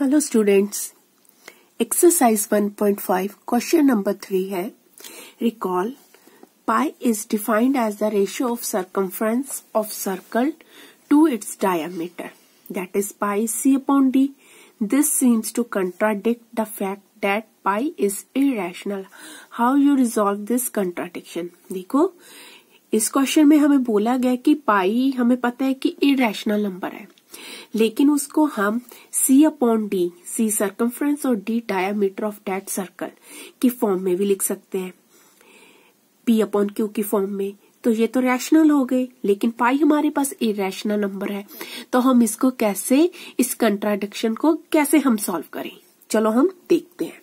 Hello students, exercise 1.5 question number 3 है। Recall pi is defined as the ratio of circumference of circle to its diameter, that is pi c upon d. This seems to contradict the fact that pi is irrational. How you resolve this contradiction? देखो, इस question में हमें बोला गया कि पाई हमें पता है कि इरेशनल नंबर है, लेकिन उसको हम c upon D, c circumference और d diameter of that circle की फॉर्म में भी लिख सकते हैं, p अपॉन क्यू की फॉर्म में। तो ये तो रैशनल हो गए, लेकिन पाई हमारे पास इरेशनल नंबर है, तो हम इसको कैसे, इस कंट्राडिक्शन को कैसे हम सॉल्व करें, चलो हम देखते हैं।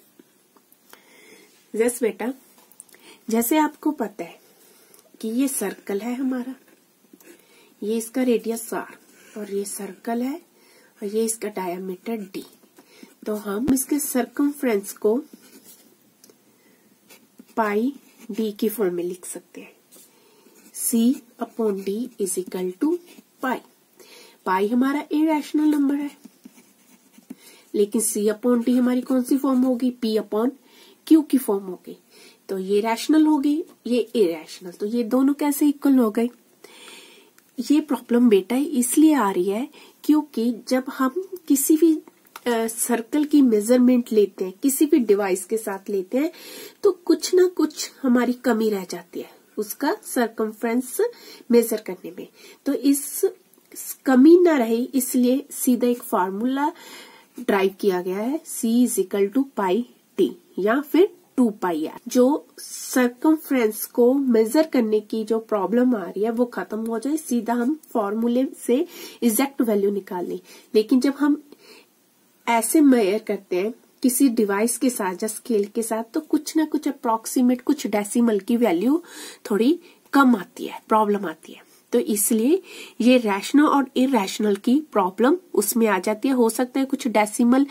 बेटा, जैसे आपको पता है कि ये सर्कल है हमारा, ये इसका रेडियस r और ये सर्कल है और ये इसका डायमीटर d। तो हम इसके सर्कमफ्रेंस को पाई d की फॉर्म में लिख सकते हैं। c upon d is equal to pi. Pi हमारा इरेशनल नंबर है, लेकिन c अपॉन d हमारी कौन सी फॉर्म होगी, p अपॉन q की फॉर्म होगी। तो ये रैशनल होगी, ये इरेशनल, तो ये दोनों कैसे इक्वल हो गए। ये प्रॉब्लम बेटा इसलिए आ रही है क्योंकि जब हम किसी भी सर्कल की मेजरमेंट लेते हैं, किसी भी डिवाइस के साथ लेते हैं, तो कुछ ना कुछ हमारी कमी रह जाती है उसका सर्कमफ्रेंस मेजर करने में। तो इस कमी ना रहे, इसलिए सीधा एक फार्मूला ड्राइव किया गया है, c is equal to pi d या फिर 2 पाई आर। जो सर्कमफ्रेंस को मेजर करने की जो प्रॉब्लम आ रही है वो खत्म हो जाए, सीधा हम फॉर्मूले से एग्जैक्ट वैल्यू निकाल लें। लेकिन जब हम ऐसे मेजर करते हैं किसी डिवाइस के साथ या स्केल के साथ, तो कुछ ना कुछ अप्रोक्सीमेट, कुछ डेसिमल की वैल्यू थोड़ी कम आती है, प्रॉब्लम आती है। तो इसलिए ये रैशनल और इरेशनल की प्रॉब्लम उसमें आ जाती है। हो सकता है कुछ डेसिमल,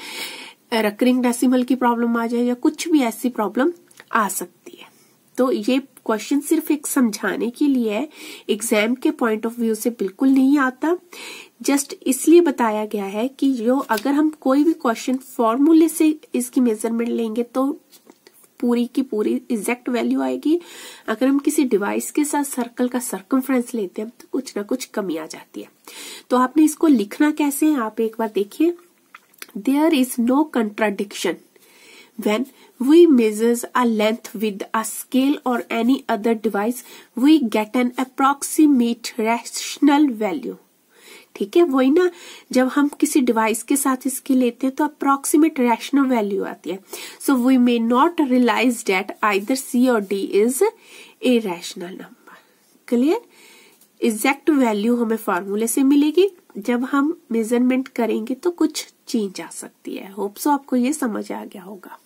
रिकरिंग डेसिमल की प्रॉब्लम आ जाए या कुछ भी ऐसी प्रॉब्लम आ सकती है। तो ये क्वेश्चन सिर्फ एक समझाने के लिए है, एग्जाम के पॉइंट ऑफ व्यू से बिल्कुल नहीं आता। जस्ट इसलिए बताया गया है कि जो अगर हम कोई भी क्वेश्चन फॉर्मूले से इसकी मेजरमेंट लेंगे तो पूरी की पूरी एग्जैक्ट वैल्यू आएगी। अगर हम किसी डिवाइस के साथ सर्कल का सर्कमफ्रेंस लेते हैं तो कुछ ना कुछ कमी आ जाती है। तो आपने इसको लिखना कैसे है, आप एक बार देखिए। There is no contradiction when we measure a length with a scale or any other device, we get an approximate rational value. ठीक है, वही ना, जब हम किसी डिवाइस के साथ इसके लेते हैं तो अप्रोक्सीमेट रैशनल वैल्यू आती है। So we may not realise that either c और d is a rational number. Clear? Exact value हमें फॉर्मूले से मिलेगी, जब हम मेजरमेंट करेंगे तो कुछ चेंज आ सकती है। होप सो आपको ये समझ आ गया होगा।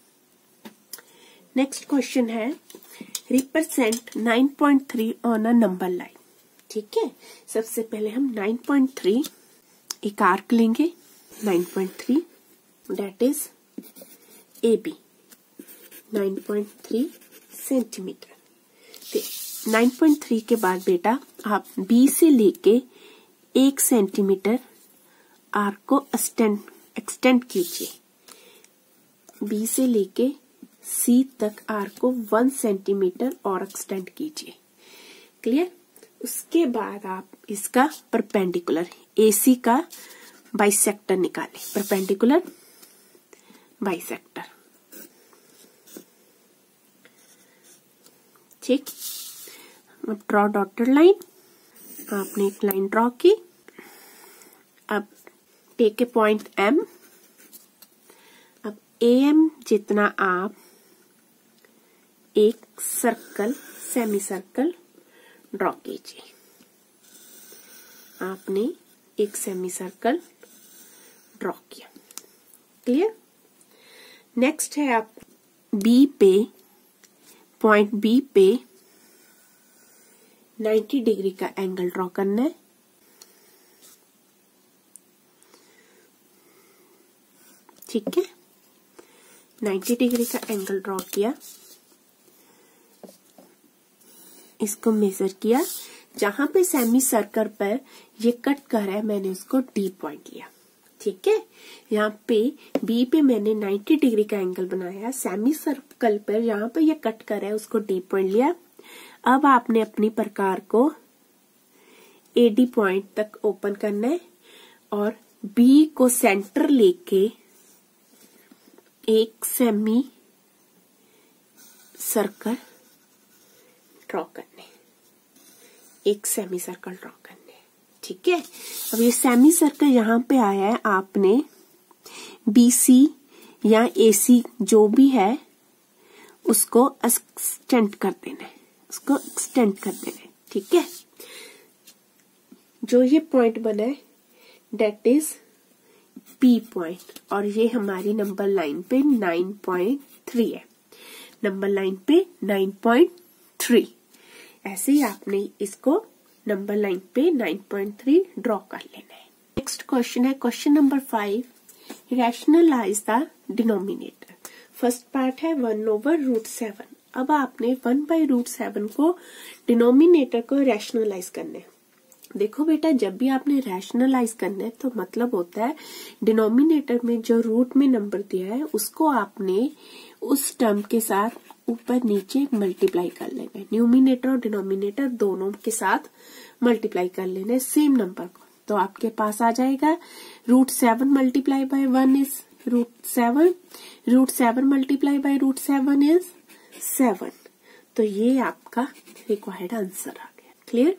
नेक्स्ट क्वेश्चन है, represent 9.3 on a number line. ठीक है, सबसे पहले हम 9.3 एक आर्क लेंगे, 9.3 that is A B, 9.3 centimetre. 9.3 के बाद बेटा आप बी से लेके 1 सेंटीमीटर आर्क को एक्सटेंड कीजिए। बी से लेके सी तक आर्क को 1 सेंटीमीटर और एक्सटेंड कीजिए। क्लियर? उसके बाद आप इसका परपेंडिकुलर एसी का बाइसेक्टर निकालें, परपेंडिकुलर बाइसेक्टर। ठीक, अब ड्रॉ डॉटेड लाइन। आपने एक लाइन ड्रॉ की। अब टेक ए पॉइंट एम। अब एम जितना आप एक सर्कल, सेमी सर्कल ड्रॉ कीजिए। आपने एक सेमी सर्कल ड्रॉ किया। क्लियर? नेक्स्ट है आप बी पे, पॉइंट बी पे 90 डिग्री का एंगल ड्रॉ करना है। ठीक है, 90 डिग्री का एंगल ड्रॉ किया, इसको मेजर किया। जहां पे सेमी सर्कल पर ये कट कर रहा है, मैंने उसको डी पॉइंट लिया। ठीक है। यहाँ पे बी पे मैंने 90 डिग्री का एंगल बनाया, सेमी सर्कल पर यहाँ पे ये कट कर है उसको डी पॉइंट लिया। अब आपने अपनी प्रकार को एडी पॉइंट तक ओपन करना है और बी को सेंटर लेके एक सेमी सर्कल ड्रॉ करने, एक सेमी सर्कल ड्रॉ करने। ठीक है। अब ये सेमी सर्कल यहाँ पे आया है, आपने बीसी या एसी जो भी है उसको एक्सटेंड कर देना है, उसको एक्सटेंड कर देना है। ठीक है। जो ये पॉइंट बना है डेट इज पी पॉइंट और ये हमारी नंबर लाइन पे 9.3 है, नंबर लाइन पे 9.3। ऐसे ही आपने इसको नंबर लाइन पे 9.3 ड्रॉ कर लेना है। नेक्स्ट क्वेश्चन है question number 5, rationalise the denominator. First part है 1/√7। अब आपने 1/√7 को डिनोमिनेटर को रैशनलाइज करना है। देखो बेटा, जब भी आपने रैशनलाइज करना है तो मतलब होता है डिनोमिनेटर में जो रूट में नंबर दिया है उसको आपने उस टर्म के साथ ऊपर नीचे मल्टीप्लाई कर लेना है। न्यूमिनेटर और डिनोमिनेटर दोनों के साथ मल्टीप्लाई कर लेना है सेम नंबर को। तो आपके पास आ जाएगा √7 multiply by 1 is √7, √7 multiply by √7 is 7। तो ये आपका रिक्वायर्ड आंसर आ गया। क्लियर।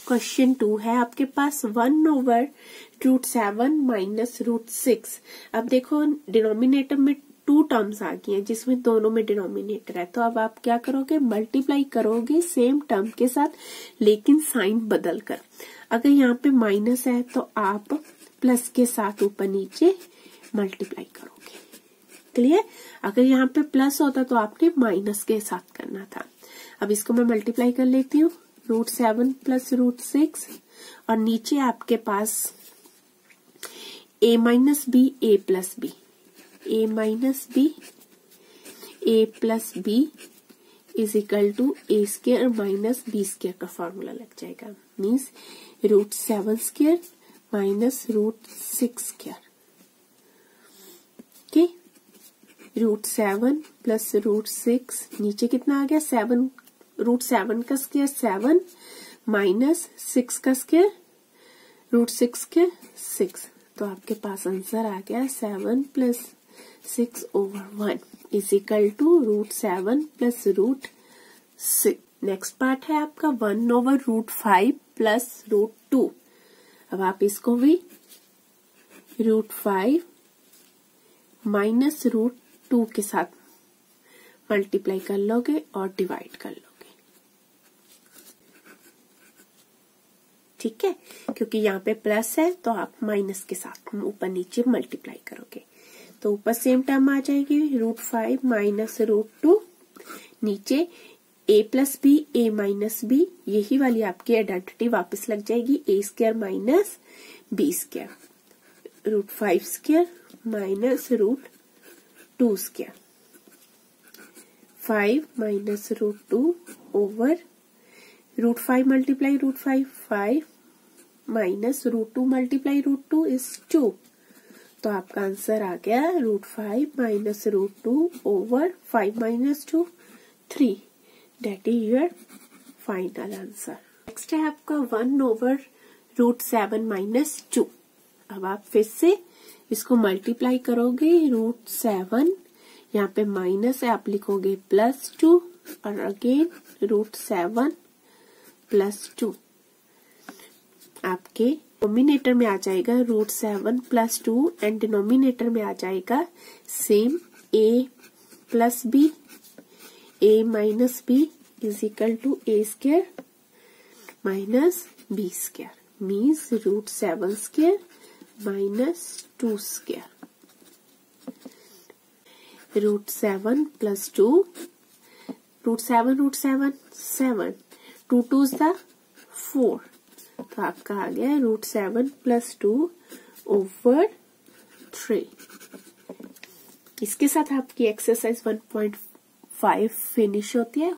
क्वेश्चन 2 है आपके पास 1/√7 माइनस √6। अब देखो डिनोमिनेटर में 2 टर्म्स आ गई हैं जिसमें दोनों में डिनोमिनेटर है। तो अब आप क्या करोगे, मल्टीप्लाई करोगे सेम टर्म के साथ लेकिन साइन बदल कर। अगर यहाँ पे माइनस है तो आप प्लस के साथ ऊपर नीचे मल्टीप्लाई करोगे। क्लियर। अगर यहाँ पे प्लस होता तो आपने माइनस के साथ करना था। अब इसको मैं मल्टीप्लाई कर लेती हूँ, √7 प्लस √6 और नीचे आपके पास a minus b a plus b, a minus b a plus b is equal to a square minus b square का फॉर्मूला लग जाएगा। Means √7 square minus √6 square. Okay. √7 plus √6 नीचे कितना आ गया 7, √7 का स्क्वायर 7 माइनस 6 का स्क्वायर √6 के 6। तो आपके पास आंसर आ गया 7 plus 6/1 is equal to √7 plus √6। Next part है आपका 1/√5 प्लस √2। अब आप इसको भी √5 माइनस √2 के साथ मल्टीप्लाई कर लोगे और डिवाइड कर लोगे। ठीक है। क्योंकि यहाँ पे प्लस है तो आप माइनस के साथ ऊपर नीचे मल्टीप्लाई करोगे तो ऊपर सेम टर्म आ जाएगी √5 माइनस √2, नीचे a plus b a minus b, यही वाली आपकी आइडेंटिटी वापस लग जाएगी a square minus b square, √5 square minus √2 square, 5 minus √2 over √5 multiply √5 5 minus √2 multiply √2 is 2। तो आपका आंसर आ गया √5 minus √2 over 5 minus 2 3। That is your final answer. Next है आपका 1/√7 माइनस 2। अब आप फिर से इसको मल्टीप्लाई करोगे, √7 यहाँ पे माइनस है आप लिखोगे +2 और अगेन √7 प्लस 2। आपके नोमिनेटर में आ जाएगा √7 प्लस 2 एंड डिनोमिनेटर में आ जाएगा same a plus b a minus b is equal to a square minus b square means √7 square minus 2 square. √7 plus 2 √7 7 2 2 the 4। तो आपका आ गया √7 प्लस 2 ओवर 3। इसके साथ आपकी एक्सरसाइज 1.5 फिनिश होती है।